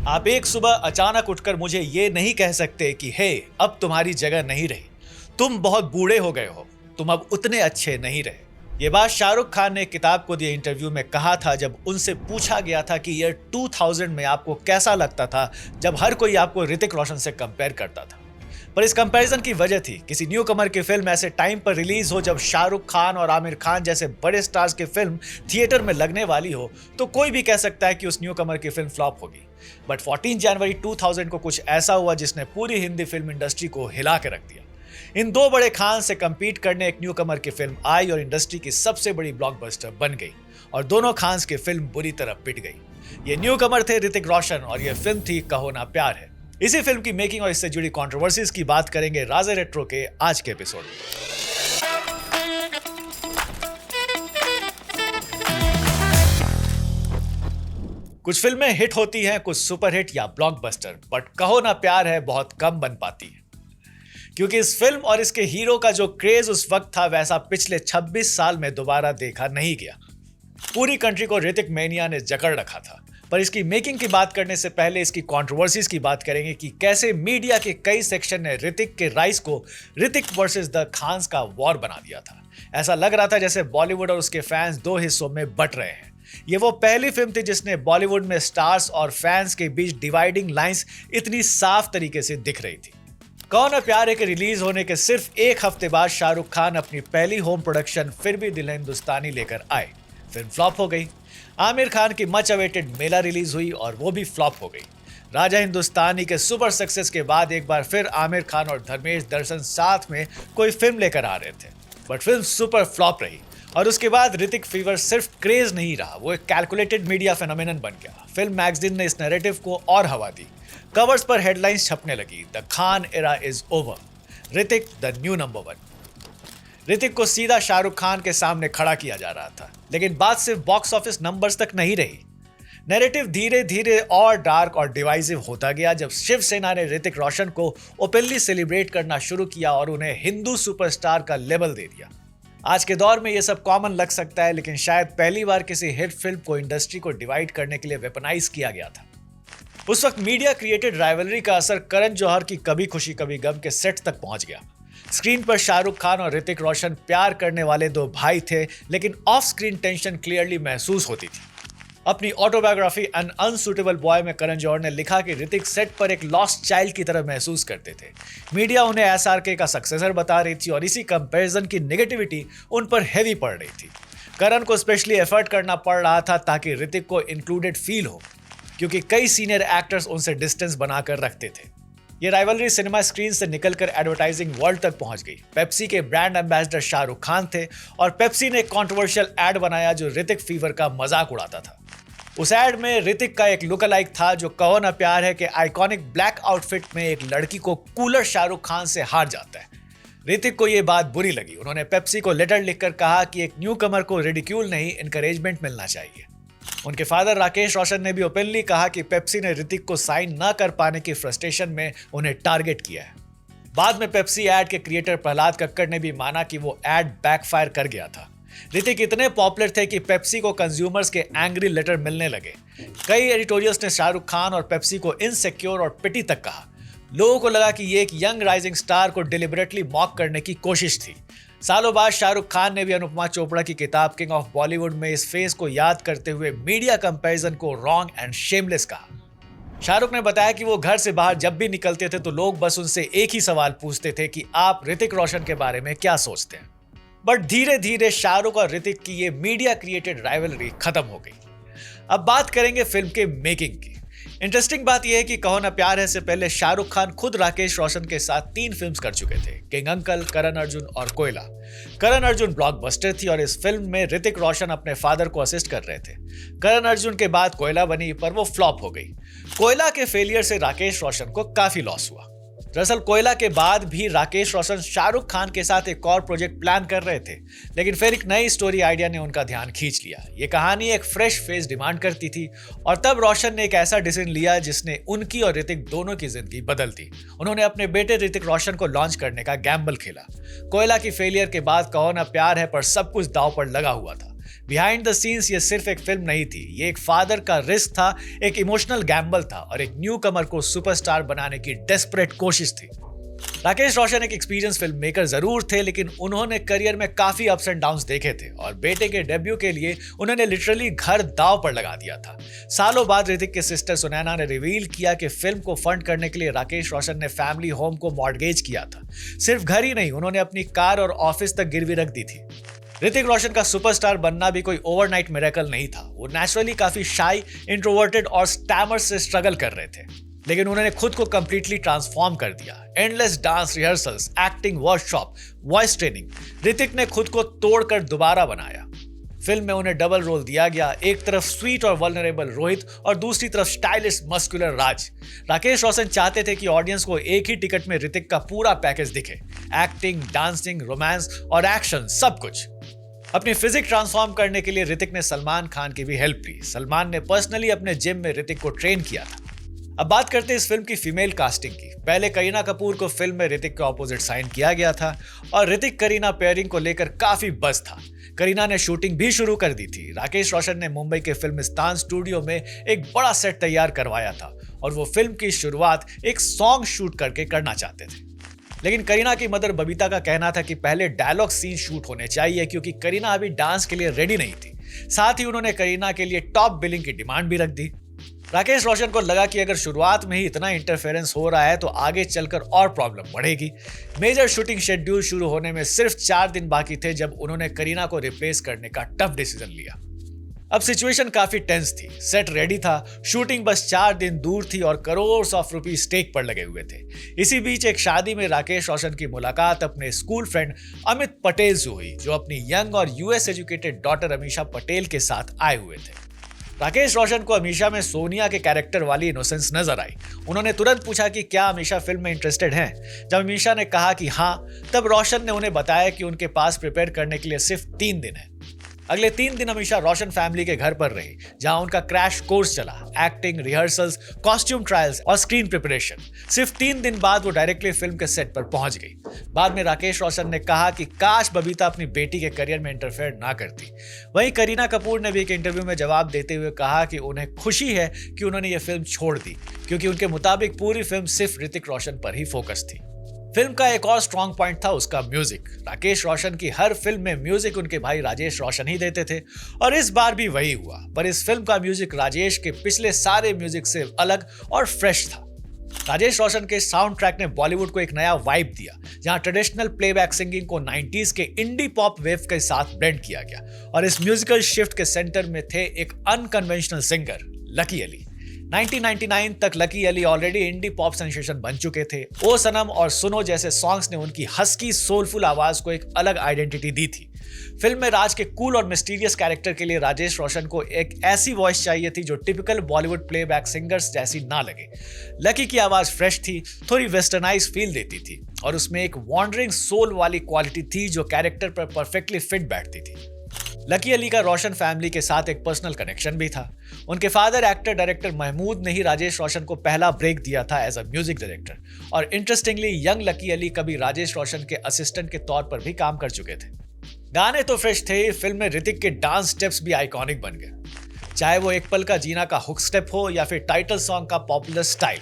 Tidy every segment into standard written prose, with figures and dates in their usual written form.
आप एक सुबह अचानक उठकर मुझे ये नहीं कह सकते कि हे अब तुम्हारी जगह नहीं रही, तुम बहुत बूढ़े हो गए हो, तुम अब उतने अच्छे नहीं रहे। ये बात शाहरुख खान ने किताब को दिए इंटरव्यू में कहा था जब उनसे पूछा गया था कि ईयर 2000 में आपको कैसा लगता था जब हर कोई आपको ऋतिक रोशन से कंपेयर करता था। पर इस कंपैरिजन की वजह थी किसी न्यू कमर की फिल्म ऐसे टाइम पर रिलीज हो जब शाहरुख खान और आमिर खान जैसे बड़े स्टार्स की फिल्म थिएटर में लगने वाली हो, तो कोई भी कह सकता है कि उस न्यू कमर की फिल्म फ्लॉप होगी। बट 14 जनवरी 2000 को कुछ ऐसा हुआ जिसने पूरी हिंदी फिल्म इंडस्ट्री को हिला के रख दिया। इन दो बड़े खान से compete करने एक न्यू कमर की फिल्म आई और इंडस्ट्री की सबसे बड़ी ब्लॉकबस्टर बन गई और दोनों खान्स की फिल्म बुरी तरह पिट गई। ये न्यू कमर थे ऋतिक रोशन और ये फिल्म थी कहो ना प्यार है। इसी फिल्म की मेकिंग और इससे जुड़ी कंट्रोवर्सीज की बात करेंगे राजे रेट्रो के आज के एपिसोड में। कुछ फिल्में हिट होती हैं, कुछ सुपरहिट या ब्लॉकबस्टर, बट कहो ना प्यार है बहुत कम बन पाती है क्योंकि इस फिल्म और इसके हीरो का जो क्रेज उस वक्त था वैसा पिछले 26 साल में दोबारा देखा नहीं गया। पूरी कंट्री को ऋतिक मैनिया ने जकड़ रखा था। पर इसकी मेकिंग की बात करने से पहले इसकी कंट्रोवर्सीज की बात करेंगे कि कैसे मीडिया के कई सेक्शन ने ऋतिक के राइज को ऋतिक वर्सेस द खान्स का वॉर बना दिया था। ऐसा लग रहा था जैसे बॉलीवुड और उसके फैंस दो हिस्सों में बंट रहे हैं। ये वो पहली फिल्म थी जिसने बॉलीवुड में स्टार्स और फैंस के बीच डिवाइडिंग लाइंस इतनी साफ तरीके से दिख रही थी। कहो ना प्यार है के रिलीज होने के सिर्फ एक हफ्ते बाद शाहरुख खान अपनी पहली होम प्रोडक्शन फिर भी दिल है हिंदुस्तानी लेकर आए। फिल्म फ्लॉप हो गई। आमिर खान की मच अवेटेड मेला रिलीज हुई और वो भी फ्लॉप हो गई। राजा हिंदुस्तानी के सुपर सक्सेस के बाद एक बार फिर आमिर खान और धर्मेश दर्शन साथ में कोई फिल्म लेकर आ रहे थे, बट फिल्म सुपर फ्लॉप रही। और उसके बाद ऋतिक फीवर सिर्फ क्रेज नहीं रहा, वो एक कैलकुलेटेड मीडिया फेनोमेनन बन गया। फिल्म मैगजीन ने इस नैरेटिव को और हवा दी। कवर्स पर हेडलाइंस छपने लगी, the Khan era is over, Hrithik the new number 1। Hrithik को सीधा शाहरुख खान के सामने खड़ा किया जा रहा था, लेकिन बात सिर्फ बॉक्स ऑफिस नंबर्स तक नहीं रही। नैरेटिव धीरे धीरे और डार्क और डिवाइसिव होता गया जब शिवसेना ने ऋतिक रोशन को ओपनली सेलिब्रेट करना शुरू किया और उन्हें हिंदू सुपरस्टार का लेबल दे दिया। आज के दौर में ये सब कॉमन लग सकता है, लेकिन शायद पहली बार किसी हिट फिल्म को इंडस्ट्री को डिवाइड करने के लिए वेपनाइज किया गया था। उस वक्त मीडिया क्रिएटेड राइवलरी का असर करण जौहर की कभी खुशी कभी गम के सेट तक पहुंच गया। स्क्रीन पर शाहरुख खान और ऋतिक रोशन प्यार करने वाले दो भाई थे, लेकिन ऑफ स्क्रीन टेंशन क्लियरली महसूस होती थी। अपनी ऑटोबायोग्राफी एन अनसुटेबल बॉय में करण जौहर ने लिखा कि ऋतिक सेट पर एक लॉस्ट चाइल्ड की तरह महसूस करते थे। मीडिया उन्हें एसआरके का सक्सेसर बता रही थी और इसी कंपैरिजन की नेगेटिविटी उन पर हैवी पड़ रही थी। करण को स्पेशली एफर्ट करना पड़ रहा था ताकि ऋतिक को इंक्लूडेड फील हो, क्योंकि कई सीनियर एक्टर्स उनसे डिस्टेंस बनाकर रखते थे। ये राइवलरी सिनेमा स्क्रीन से निकलकर एडवर्टाइजिंग वर्ल्ड तक पहुंच गई। पेप्सी के ब्रांड एम्बेसडर शाहरुख खान थे और पेप्सी ने एक कंट्रोवर्शियल एड बनाया जो ऋतिक फीवर का मजाक उड़ाता था। उस एड में ऋतिक का एक लुक अलाइक था जो कहो ना प्यार है के आइकॉनिक ब्लैक आउटफिट में एक लड़की को कूलर शाहरुख खान से हार जाता है। ऋतिक को यह बात बुरी लगी। उन्होंने पेप्सी को लेटर लिखकर कहा कि एक न्यू कमर को रिडिक्यूल नहीं, इनकरेजमेंट मिलना चाहिए। उनके फादर राकेश रोशन ने भी ओपनली कहा कि पेप्सी ने ऋतिक को साइन न कर पाने की फ्रस्ट्रेशन में उन्हें टारगेट किया है। बाद में पेप्सी एड के क्रिएटर प्रहलाद कक्कड़ ने भी माना कि वो एड बैकफायर कर गया था। ऋतिक इतने पॉपुलर थे कि पेप्सी को कंज्यूमर्स के एंग्री लेटर मिलने लगे। कई एडिटोरियल्स ने शाहरुख खान और पेप्सी को इनसिक्योर और पिटी तक कहा। लोगों को लगा कि ये एक यंग राइजिंग स्टार को डिलिबरेटली मॉक करने की कोशिश थी। सालों बाद शाहरुख खान ने भी अनुपमा चोपड़ा की किताब किंग ऑफ बॉलीवुड में इस फेज को याद करते हुए मीडिया कंपैरिजन को रॉन्ग एंड शेमलेस कहा। शाहरुख ने बताया कि वो घर से बाहर जब भी निकलते थे तो लोग बस उनसे एक ही सवाल पूछते थे कि आप ऋतिक रोशन के बारे में क्या सोचते हैं। बट धीरे धीरे शाहरुख और ऋतिक की ये मीडिया क्रिएटेड राइवलरी खत्म हो गई। अब बात करेंगे फिल्म के मेकिंग की। इंटरेस्टिंग बात यह है कि कहो ना प्यार है से पहले शाहरुख खान खुद राकेश रोशन के साथ 3 फिल्म्स कर चुके थे, किंग अंकल, करण अर्जुन और कोयला। करण अर्जुन ब्लॉकबस्टर थी और इस फिल्म में ऋतिक रोशन अपने फादर को असिस्ट कर रहे थे। करण अर्जुन के बाद कोयला बनी पर वो फ्लॉप हो गई। कोयला के फेलियर से राकेश रोशन को काफी लॉस हुआ। दरअसल कोयला के बाद भी राकेश रोशन शाहरुख खान के साथ एक और प्रोजेक्ट प्लान कर रहे थे, लेकिन फिर एक नई स्टोरी आइडिया ने उनका ध्यान खींच लिया। ये कहानी एक फ्रेश फेस डिमांड करती थी और तब रोशन ने एक ऐसा डिसीजन लिया जिसने उनकी और ऋतिक दोनों की जिंदगी बदल दी। उन्होंने अपने बेटे ऋतिक रोशन को लॉन्च करने का गैम्बल खेला। कोयला की फेलियर के बाद कहो ना प्यार है पर सब कुछ दांव पर लगा हुआ था। बिहाइंड द सीन्स ये सिर्फ एक फिल्म नहीं थी, ये एक फादर का रिस्क था, एक इमोशनल गैम्बल था और एक न्यू कमर को सुपरस्टार बनाने की डेस्परेट कोशिश थी। राकेश रोशन एक एक्सपीरियंस फिल्म मेकर जरूर थे, लेकिन उन्होंने करियर में काफी अप्स एंड डाउन्स देखे थे और बेटे के डेब्यू के लिए उन्होंने लिटरली घर दांव पर लगा दिया था। सालों बाद ऋतिक के सिस्टर सुनैना ने रिवील किया कि फिल्म को फंड करने के लिए राकेश रोशन ने फैमिली होम को मॉर्गेज किया था। सिर्फ घर ही नहीं, उन्होंने अपनी कार और ऑफिस तक गिरवी रख दी थी। ऋतिक रोशन का सुपरस्टार बनना भी कोई ओवरनाइट मिरेकल नहीं था। वो नेचुरली काफी शाई, इंट्रोवर्टेड और स्टैमर से स्ट्रगल कर रहे थे, लेकिन उन्होंने खुद को कंप्लीटली ट्रांसफॉर्म कर दिया। Endless dance rehearsals, acting workshop, voice training, Hrithik ने खुद को तोड़कर दोबारा बनाया। फिल्म में उन्हें डबल रोल दिया गया, एक तरफ स्वीट और वल्नरेबल रोहित और दूसरी तरफ स्टाइलिश मस्कुलर राज। राकेश रोशन चाहते थे कि ऑडियंस को एक ही टिकट में ऋतिक का पूरा पैकेज दिखे, एक्टिंग, डांसिंग, रोमांस और एक्शन, सब कुछ। अपनी फिजिक ट्रांसफॉर्म करने के लिए ऋतिक ने सलमान खान की भी हेल्प ली। सलमान ने पर्सनली अपने जिम में ऋतिक को ट्रेन किया था। अब बात करते हैं इस फिल्म की फीमेल कास्टिंग की। पहले करीना कपूर को फिल्म में ऋतिक के ऑपोजिट साइन किया गया था और ऋतिक करीना पेयरिंग को लेकर काफी बज़ था। करीना ने शूटिंग भी शुरू कर दी थी। राकेश रोशन ने मुंबई के फिल्मिस्तान स्टूडियो में एक बड़ा सेट तैयार करवाया था और वो फिल्म की शुरुआत एक सॉन्ग शूट करके करना चाहते थे। लेकिन करीना की मदर बबीता का कहना था कि पहले डायलॉग सीन शूट होने चाहिए, क्योंकि करीना अभी डांस के लिए रेडी नहीं थी। साथ ही उन्होंने करीना के लिए टॉप बिलिंग की डिमांड भी रख दी। राकेश रोशन को लगा कि अगर शुरुआत में ही इतना इंटरफेरेंस हो रहा है तो आगे चलकर और प्रॉब्लम बढ़ेगी। मेजर शूटिंग शेड्यूल शुरू होने में सिर्फ 4 दिन बाकी थे जब उन्होंने करीना को रिप्लेस करने का टफ डिसीजन लिया। अब सिचुएशन काफी टेंस थी। सेट रेडी था, शूटिंग बस 4 दिन दूर थी और करोड़ ऑफ रुपीज स्टेक पर लगे हुए थे। इसी बीच एक शादी में राकेश रोशन की मुलाकात अपने स्कूल फ्रेंड अमित पटेल से हुई, जो अपनी यंग और US educated daughter Amisha Patel के साथ आए हुए थे। राकेश रोशन को अमीशा में सोनिया के कैरेक्टर वाली इनोसेंस नजर आई। उन्होंने तुरंत पूछा कि क्या अमीशा फिल्म में इंटरेस्टेड हैं। जब अमीशा ने कहा कि हाँ, तब रोशन ने उन्हें बताया कि उनके पास प्रिपेयर करने के लिए सिर्फ 3 दिन है। अगले 3 दिन अमीशा रोशन फैमिली के घर पर रही, जहां उनका क्रैश कोर्स चला, एक्टिंग, रिहर्सल्स, कॉस्ट्यूम ट्रायल्स और स्क्रीन प्रिपरेशन। सिर्फ 3 दिन बाद वो डायरेक्टली फिल्म के सेट पर पहुंच गई। बाद में राकेश रोशन ने कहा कि काश बबीता अपनी बेटी के करियर में इंटरफेयर ना करती। वहीं करीना कपूर ने भी एक इंटरव्यू में जवाब देते हुए कहा कि उन्हें खुशी है कि उन्होंने ये फिल्म छोड़ दी, क्योंकि उनके मुताबिक पूरी फिल्म सिर्फ ऋतिक रोशन पर ही फोकस थी। फिल्म का एक और स्ट्रॉन्ग पॉइंट था उसका म्यूजिक। राकेश रोशन की हर फिल्म में म्यूजिक उनके भाई राजेश रोशन ही देते थे और इस बार भी वही हुआ, पर इस फिल्म का म्यूजिक राजेश के पिछले सारे म्यूजिक से अलग और फ्रेश था। राजेश रोशन के साउंड ट्रैक ने बॉलीवुड को एक नया वाइब दिया, जहां ट्रेडिशनल प्लेबैक सिंगिंग को 90s के इंडी पॉप वेव के साथ ब्लेंड किया गया और इस म्यूजिकल शिफ्ट के सेंटर में थे एक अनकन्वेंशनल सिंगर, लकी अली। 1999 तक Lucky Ali already indie pop sensation बन चुके थे। ओ सनम और सुनो जैसे सॉन्ग्स ने उनकी हस्की सोलफुल आवाज को एक अलग आइडेंटिटी दी थी। फिल्म में राज के कूल और मिस्टीरियस कैरेक्टर के लिए राजेश रोशन को एक ऐसी वॉइस चाहिए थी जो टिपिकल बॉलीवुड प्लेबैक सिंगर्स जैसी ना लगे। लकी की आवाज फ्रेश थी, थोड़ी वेस्टर्नाइज फील देती थी और उसमें एक वॉन्डरिंग सोल वाली क्वालिटी थी जो कैरेक्टर पर परफेक्टली फिट बैठती थी। लकी अली का रोशन फैमिली के साथ एक पर्सनल कनेक्शन भी था। उनके फादर एक्टर डायरेक्टर महमूद ने ही राजेश रोशन को पहला ब्रेक दिया था एज अ म्यूजिक डायरेक्टर और इंटरेस्टिंगली यंग लकी अली कभी राजेश रोशन के असिस्टेंट के तौर पर भी काम कर चुके थे। गाने तो फ्रेश थे, फिल्म में ऋतिक के डांस स्टेप्स भी आइकॉनिक बन गए, चाहे वो एक पल का जीना का हुक स्टेप हो या फिर टाइटल सॉन्ग का पॉपुलर स्टाइल।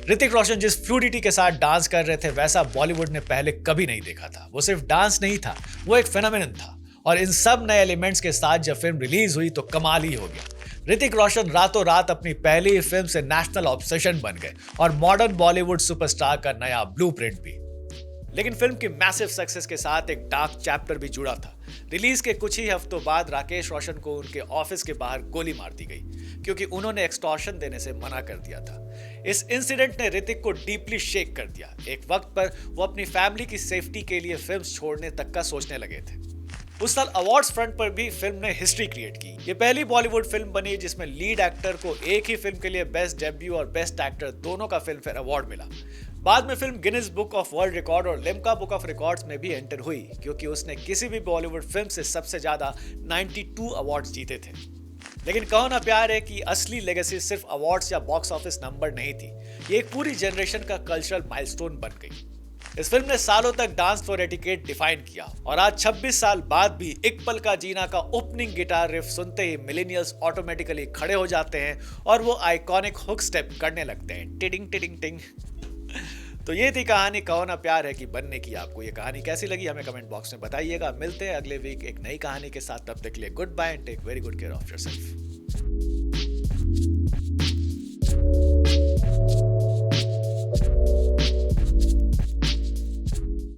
ऋतिक रोशन जिस फ्लूडिटी के साथ डांस कर रहे थे वैसा बॉलीवुड ने पहले कभी नहीं देखा था। वो सिर्फ डांस नहीं था, वो एक फेनोमेनन था और इन सब नए एलिमेंट्स के साथ जब फिल्म रिलीज हुई तो कमाल ही हो गया। ऋतिक रोशन रातों रात अपनी पहली फिल्म से नेशनल ऑब्सेशन बन गए और मॉडर्न बॉलीवुड सुपरस्टार का नया ब्लूप्रिंट भी। लेकिन फिल्म की मैसिव सक्सेस के साथ एक डार्क चैप्टर भी जुड़ा था। रिलीज के कुछ ही हफ्तों बाद राकेश रोशन को उनके ऑफिस के बाहर गोली मार दी गई, क्योंकि उन्होंने एक्सटॉर्शन देने से मना कर दिया था। इस इंसिडेंट ने ऋतिक को डीपली शेक कर दिया। एक वक्त पर वो अपनी फैमिली की सेफ्टी के लिए फिल्म छोड़ने तक का सोचने लगे थे। उस साल अवार्ड्स फ्रंट पर भी फिल्म ने हिस्ट्री क्रिएट की। ये पहली बॉलीवुड फिल्म बनी जिसमें लीड एक्टर को एक ही फिल्म के लिए बेस्ट डेब्यू और बेस्ट एक्टर दोनों का फिल्म फेयर अवार्ड मिला। बाद में film Guinness book of world record और लिम्का बुक ऑफ रिकॉर्ड्स में भी एंटर हुई, क्योंकि उसने किसी भी बॉलीवुड फिल्म से सबसे ज्यादा 92 अवार्ड्स जीते थे। लेकिन कहो ना प्यार है कि असली लेगेसी सिर्फ अवार्ड्स या बॉक्स ऑफिस नंबर नहीं थी, ये एक पूरी जनरेशन का कल्चरल माइलस्टोन बन गई। इस फिल्म ने सालों तक डांस फॉर एटिकेट डिफाइन किया और आज 26 साल बाद भी एक पल का जीना का ओपनिंग गिटार रिफ सुनते ही मिलेनियल्स ऑटोमेटिकली खड़े हो जाते हैं और वो आइकॉनिक हुक स्टेप करने लगते हैं, टिडिंग टिडिंग टिंग। तो ये थी कहानी कहो ना प्यार है कि बनने की। आपको ये कहानी कैसी लगी हमें कमेंट बॉक्स में बताइएगा। मिलते हैं अगले वीक एक नई कहानी के साथ, तब तक के लिए goodbye and take very good care of yourself.